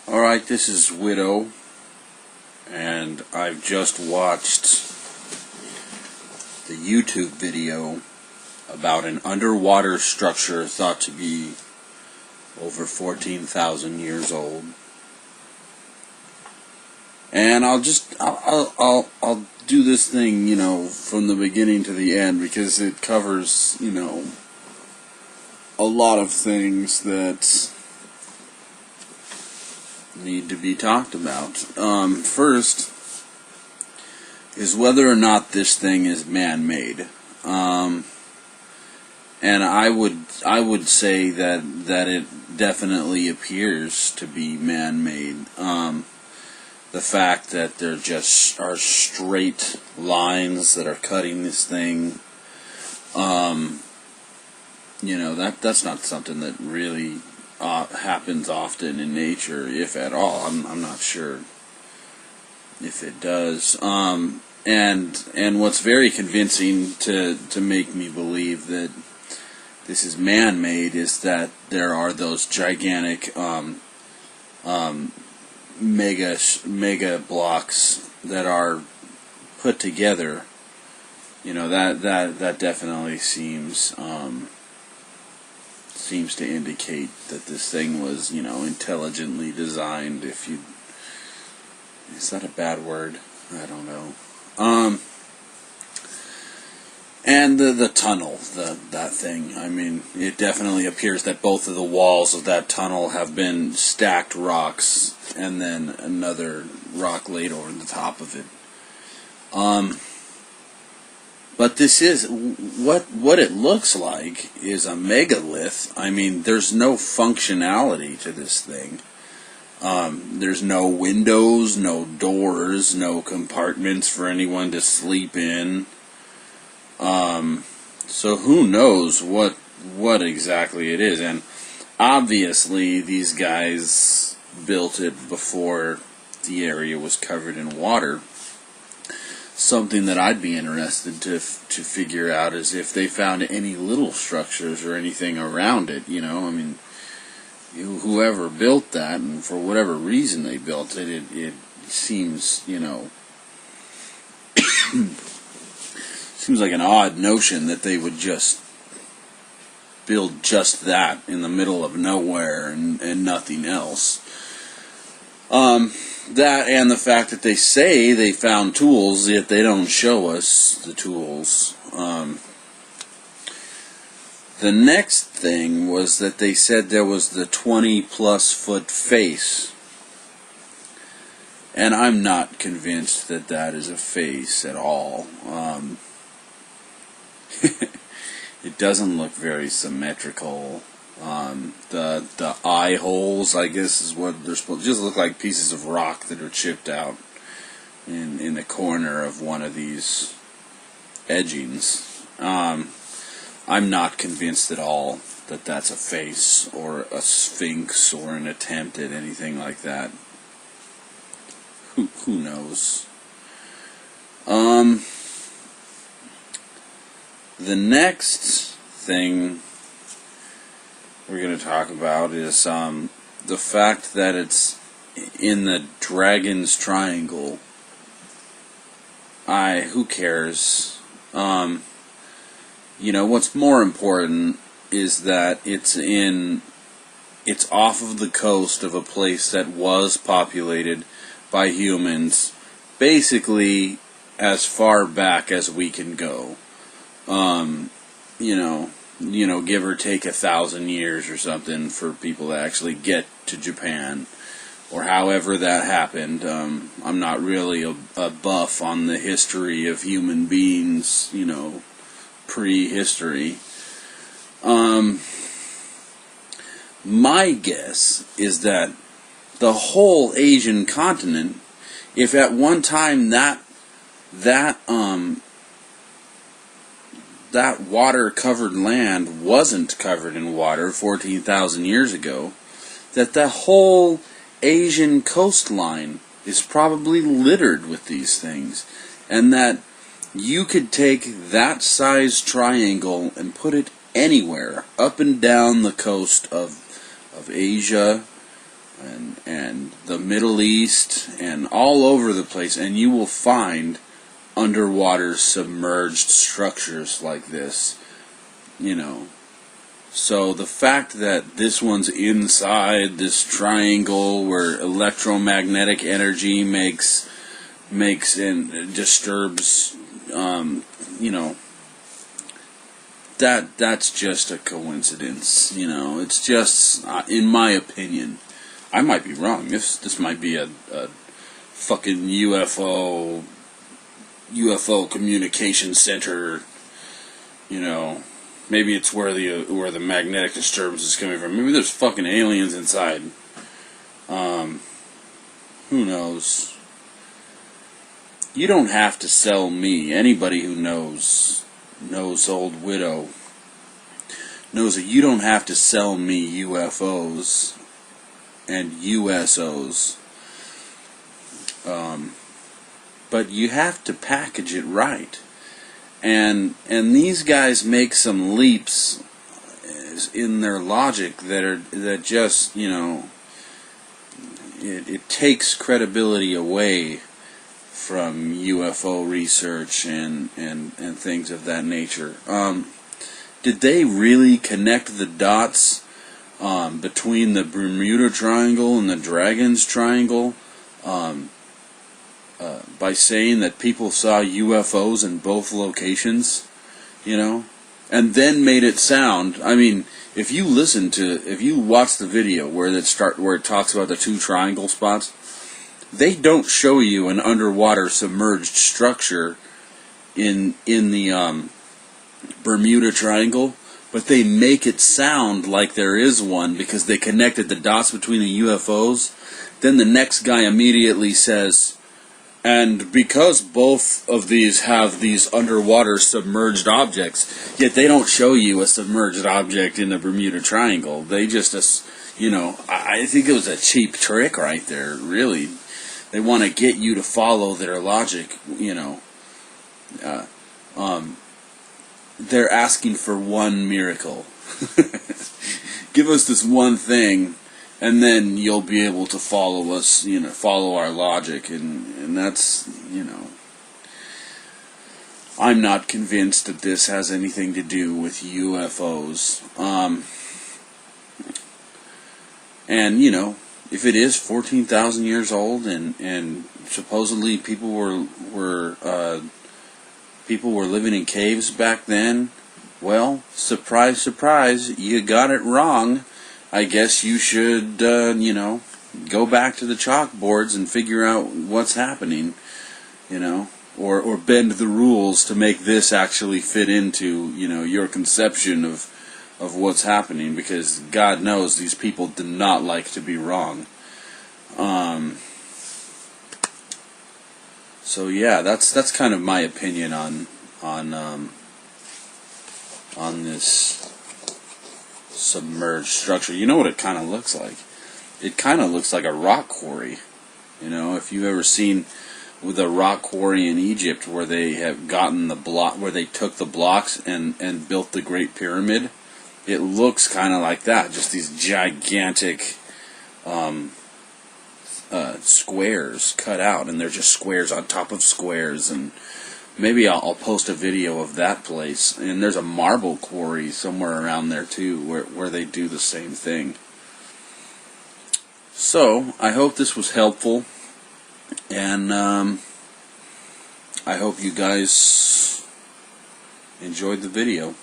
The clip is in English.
Alright, this is Widow, and I've just watched the YouTube video about an underwater structure thought to be over 14,000 years old. And I'll do this thing, from the beginning to the end, because it covers, a lot of things that need to be talked about. First is whether or not this thing is man-made. And I would say that it definitely appears to be man-made. The fact that there just are straight lines that are cutting this thing, that's not something that really happens often in nature, if at all. I'm not sure if it does. And what's very convincing to make me believe that this is man-made is that there are those gigantic mega blocks that are put together. That definitely seems to indicate that this thing was, intelligently designed. Is that a bad word? I don't know. And the tunnel, that thing. I mean, it definitely appears that both of the walls of that tunnel have been stacked rocks, and then another rock laid over the top of it. But this is, what it looks like is a megalith. I mean, there's no functionality to this thing. There's no windows, no doors, no compartments for anyone to sleep in. So who knows what exactly it is. And obviously these guys built it before the area was covered in water. Something that I'd be interested to figure out is if they found any little structures or anything around it, I mean, whoever built that, and for whatever reason they built it, it seems, seems like an odd notion that they would just build just that in the middle of nowhere and nothing else. That and the fact that they say they found tools, yet they don't show us the tools. The next thing was that they said there was the 20-plus foot face. And I'm not convinced that that is a face at all. It doesn't look very symmetrical. The eye holes, I guess, is what they're supposed to just look like, pieces of rock that are chipped out in the corner of one of these edgings. I'm not convinced at all that that's a face or a sphinx or an attempt at anything like that. Who knows? The next thing we're going to talk about is the fact that it's in the Dragon's Triangle. Who cares? What's more important is that it's off of the coast of a place that was populated by humans, basically as far back as we can go. Give or take 1,000 years or something for people to actually get to Japan, or however that happened. I'm not really a buff on the history of human beings, prehistory. My guess is that the whole Asian continent, if at one time that water-covered land wasn't covered in water 14,000 years ago, that the whole Asian coastline is probably littered with these things, and that you could take that size triangle and put it anywhere, up and down the coast of Asia, and the Middle East and all over the place, and you will find underwater submerged structures like this, you know. So the fact that this one's inside this triangle where electromagnetic energy makes and disturbs, you know, that's just a coincidence. You know, it's just, in my opinion, I might be wrong. This might be a fucking UFO communication center. You know, maybe it's where the magnetic disturbance is coming from. Maybe there's fucking aliens inside. Who knows? You don't have to sell me. Anybody who knows Old Widow knows that you don't have to sell me UFOs and USOs. But you have to package it right. And these guys make some leaps in their logic that just, you know, it takes credibility away from UFO research and things of that nature. Did they really connect the dots between the Bermuda Triangle and the Dragons Triangle by saying that people saw UFOs in both locations, you know, and then made it sound? I mean, if you watch the video where it talks about the two triangle spots, they don't show you an underwater submerged structure in the Bermuda Triangle, but they make it sound like there is one because they connected the dots between the UFOs. Then the next guy immediately says, and because both of these have these underwater submerged objects, yet they don't show you a submerged object in the Bermuda Triangle. They just, you know, I think it was a cheap trick right there, really. They want to get you to follow their logic, you know. They're asking for one miracle. Give us this one thing, and then you'll be able to follow us, you know, follow our logic, and that's, you know. I'm not convinced that this has anything to do with UFOs. And, you know, if it is 14,000 years old and supposedly people were living in caves back then, well, surprise, surprise, you got it wrong. I guess you should, you know, go back to the chalkboards and figure out what's happening, you know, or bend the rules to make this actually fit into, you know, your conception of what's happening, because God knows these people do not like to be wrong. So yeah, that's kind of my opinion on this submerged structure. You know what it kind of looks like? It kind of looks like a rock quarry. You know, if you've ever seen with a rock quarry in Egypt where they have gotten the block, where they took the blocks and built the Great Pyramid, it looks kind of like that. Just these gigantic squares cut out, and they're just squares on top of squares. And maybe I'll post a video of that place. And there's a marble quarry somewhere around there too, where they do the same thing. So I hope this was helpful, and I hope you guys enjoyed the video.